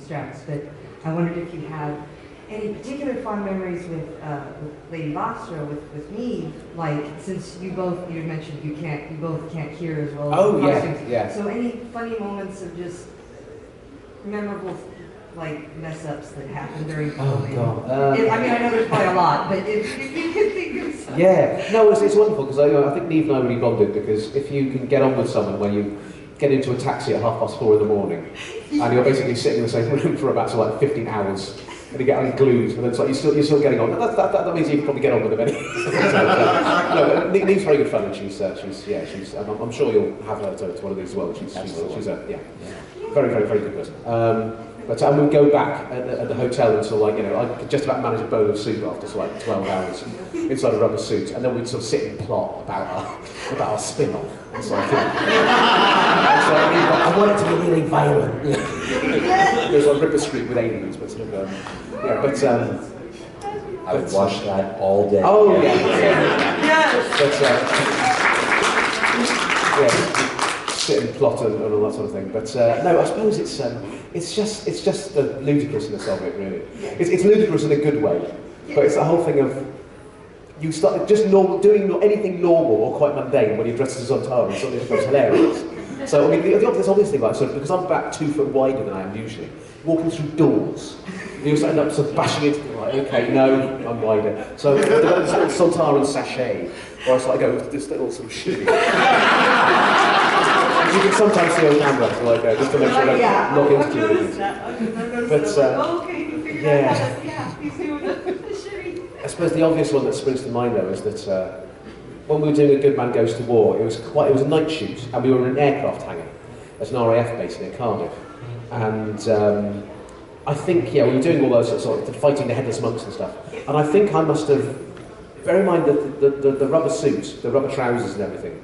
straps, but I wondered if you have any particular fond memories with Lady Vostra, with me, like since you mentioned you both can't hear as well. Oh as costumes. yeah. So any funny moments of just memorable like mess ups that happened during filming? Oh God. I mean, I know there's probably a lot, but if you could think of something. Yeah, no, it's wonderful because I think Neve and I really bonded because if you can get on with someone when you get into a taxi at 4:30 in the morning and you're basically sitting in the same room for about like 15 hours and you get unglued and it's like you're still getting on. That means you can probably get on with them anyway. No, Neve's very good fun and she's I'm sure you'll have her to one of these as well. She's a very, very, very good person. But we would go back at the hotel until like, I could just about manage a bowl of soup after like 12 hours inside a rubber suit, and then we'd sort of sit and plot about our spin-off. It's like, I want it to be really violent. There's like Ripper Street with aliens, but sort of, I would watch that all day. Oh yeah. But sit and plot and all that sort of thing. But no, I suppose it's just the ludicrousness of it, really. It's ludicrous in a good way, but it's the whole thing of you start just doing anything normal or quite mundane when you're dressed as Zontara and suddenly it becomes hilarious. So I mean, there's obvious thing like because I'm about 2 foot wider than I am usually, walking through doors. You end up sort of bashing into them like, okay, no, I'm wider. So there's this little Sontaran sachet where I sort of go with this little sort of shimmy. You can sometimes see on camera, so like, just to make sure I don't knock into you. But yeah. I suppose the obvious one that springs to mind though is that when we were doing A Good Man Goes to War, it was a night shoot, and we were in an aircraft hangar at an RAF base near Cardiff, and I think we were doing all those sort of fighting the headless monks and stuff, and I think I must have. Bear in mind that the rubber suit, the rubber trousers and everything.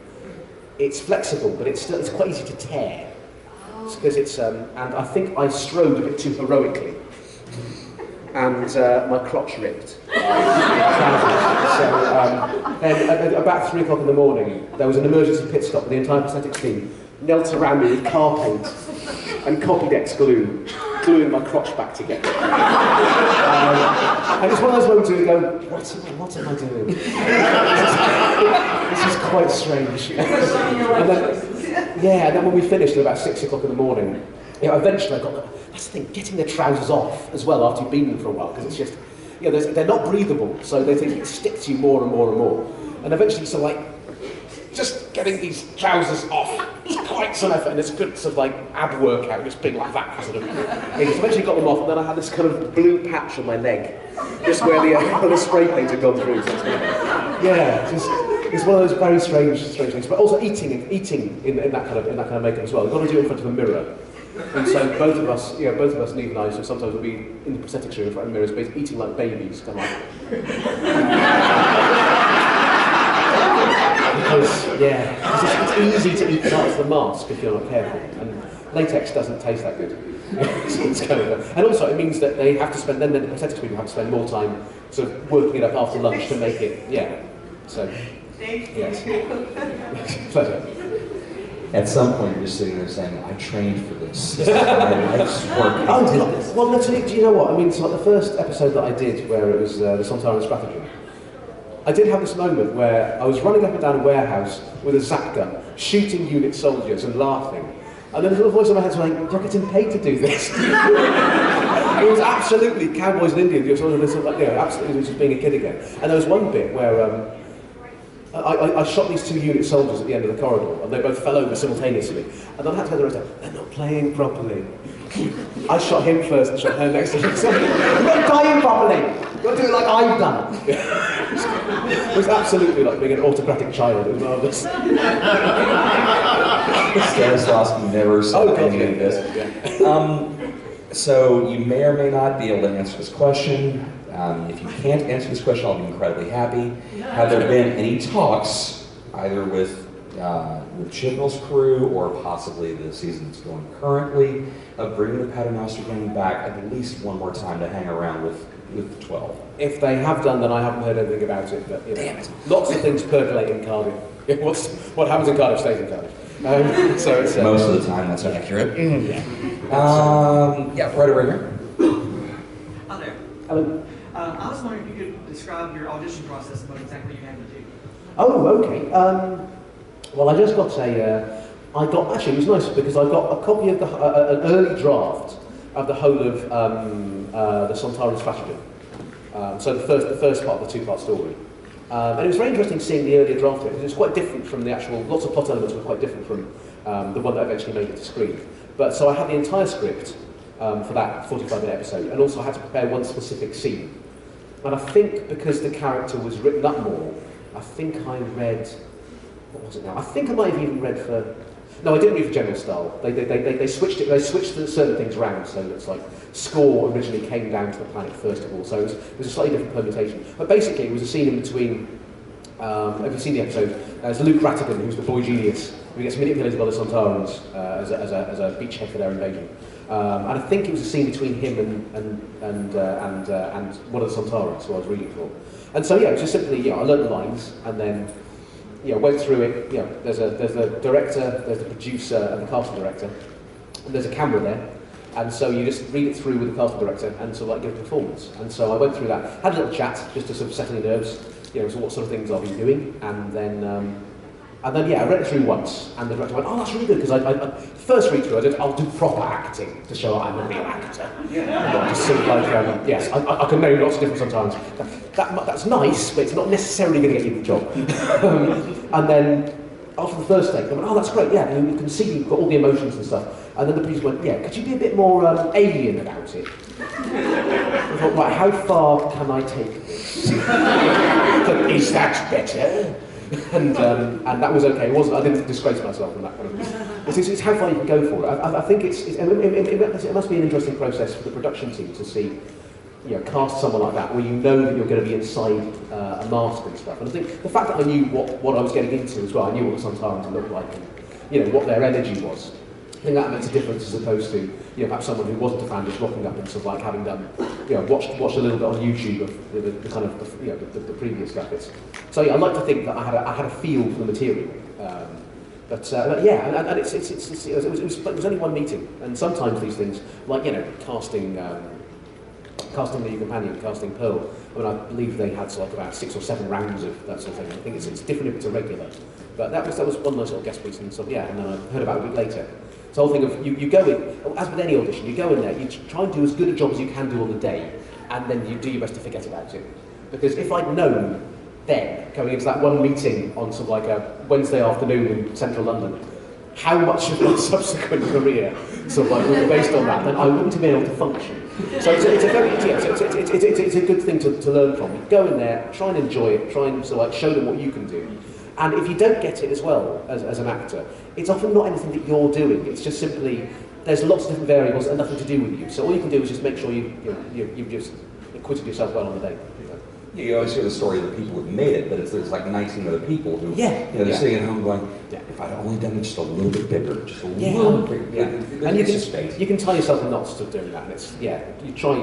It's flexible, but it's quite easy to tear. Because it's and I think I strode a bit too heroically, and my crotch ripped. So then at about 3 o'clock in the morning, there was an emergency pit stop, and the entire prosthetics team knelt around me with car paint and Copydex glue, gluing my crotch back together. And it's one of those moments where you go, what am I doing? This is quite strange. And then when we finished at about 6 o'clock in the morning, eventually I got, that's the thing, getting the trousers off as well after you've been in them for a while, because it's just, they're not breathable, so they think it sticks to you more and more and more. And eventually, so like, just getting these trousers off is quite some effort, and it's a good sort of like ab workout, just being like that sort of. So eventually got them off, and then I had this kind of blue patch on my leg, just where the spray paint had gone through. So it's one of those very strange things. But also eating in that kind of makeup as well. You've got to do it in front of a mirror. And so both of us, Neve and I, so sometimes we'll be in the prosthetics room in front of mirrors, basically eating like babies, kind of like. Because it's easy to eat parts of the mask if you're not careful, and latex doesn't taste that good. It's kind of, and also it means that they have to spend, then the prosthetics people have to spend more time sort of working it up after lunch to make it, So, yes. Pleasure. At some point, you're just sitting there saying, I trained for this. I just worked. Well, literally, do you know what? I mean, so like the first episode that I did, where it was the Sontaran strategy, I did have this moment where I was running up and down a warehouse with a zap gun, shooting unit soldiers and laughing. And then a little voice in my head was like, you're getting paid to do this. It was absolutely cowboys and Indians. It was absolutely just being a kid again. And there was one bit where I shot these 2 unit soldiers at the end of the corridor, and they both fell over simultaneously. And then I had to go to the rest of them, they're not playing properly. I shot him first and shot her next to him. You're not dying properly! You've got to do it like I've done. It was absolutely like being an autocratic child. It was marvellous. Stanislavski never said any of this. So you may or may not be able to answer this question. If you can't answer this question, I'll be incredibly happy. Have there been any talks, either with Chibnall's crew or possibly the season that's going currently, of bringing the Paternoster gang back at least one more time to hang around with the 12? If they have done, then I haven't heard anything about it. But damn it, lots of things percolate in Cardiff. What happens in Cardiff stays in Cardiff. So it's most of the time that's accurate. Yeah. Yeah, right over here. Hi there. Hello. I was wondering if you could describe your audition process and what exactly you had to do. Oh, okay. Well, I just got actually, it was nice because I got a copy of an early draft of the whole of the Sontaran stratagem. So the first part of the two-part story. And it was very interesting seeing the earlier draft of it, because it was quite different from the actual, lots of plot elements were quite different from the one that eventually made it to screen. But so I had the entire script for that 45-minute episode, and also I had to prepare one specific scene. And I think because the character was written up more, I think I read, what was it now? I think I might have even read for, no, I didn't read for General Style. They switched certain things around, so it's like score originally came down to the planet first of all, so it was a slightly different permutation. But basically it was a scene in between, have you seen the episode? There's Luke Rattigan, who's the boy genius, who gets manipulated by the Sontarans as a beachhead for their invasion. And I think it was a scene between him and one of the Sontarans who I was reading for. And so yeah, it was just simply, I learned the lines and then went through it. There's the director, there's the producer and the casting director, and there's a camera there. And so you just read it through with the casting director and sort of like give a performance. And so I went through that, had a little chat just to sort of settle the nerves, so what sort of things I've been doing, and then I read it through once, and the director went, "Oh, that's really good," because I first read through, I'll do proper acting to show I'm a real actor. Not just sort of like, yes, I can know lots of different sometimes. That's nice, but it's not necessarily going to get you the job. And then after the first take, they went, "Oh, that's great, yeah, you can see you've got all the emotions and stuff." And then the producer went, "Yeah, could you be a bit more alien about it?" I thought, right, how far can I take this? Is that better? And that was okay. It wasn't. I didn't disgrace myself on that kind of. It's how far you can go for it. I think it must be an interesting process for the production team to see, cast someone like that where you know that you're going to be inside a mask and stuff. And I think the fact that I knew what I was getting into as well, I knew what the Sontarans looked like, and what their energy was. I think that makes a difference as opposed to perhaps someone who wasn't a fan just rocking up and sort of like having done watched a little bit on YouTube of the kind of the previous stuff. So I like to think that I had a feel for the material. But it was only one meeting, and sometimes these things like casting the new companion, casting Pearl. I mean, I believe they had like about 6 or 7 rounds of that sort of thing. I think it's different if it's a regular. But that was one nice little guest piece, and so and then I heard about it a week later. It's the whole thing of you go in, as with any audition, you go in there, you try and do as good a job as you can do on the day, and then you do your best to forget about it. Because if I'd known then, going into that one meeting on sort of like a Wednesday afternoon in central London, how much of my subsequent career sort of like will be based on that, then I wouldn't have been able to function. So it's a good thing to learn from. You go in there, try and enjoy it, try and sort of like show them what you can do. And if you don't get it as well as an actor, it's often not anything that you're doing. It's just simply, there's lots of different variables and nothing to do with you. So all you can do is just make sure you've just acquitted yourself well on the day. Yeah, you always hear the story of the people who made it, but there's like 19 other people who, they're sitting at home going, if I'd only done it just a little bit bigger, just a little bit bigger. And you can tie yourself in knots to doing that. And it's, you try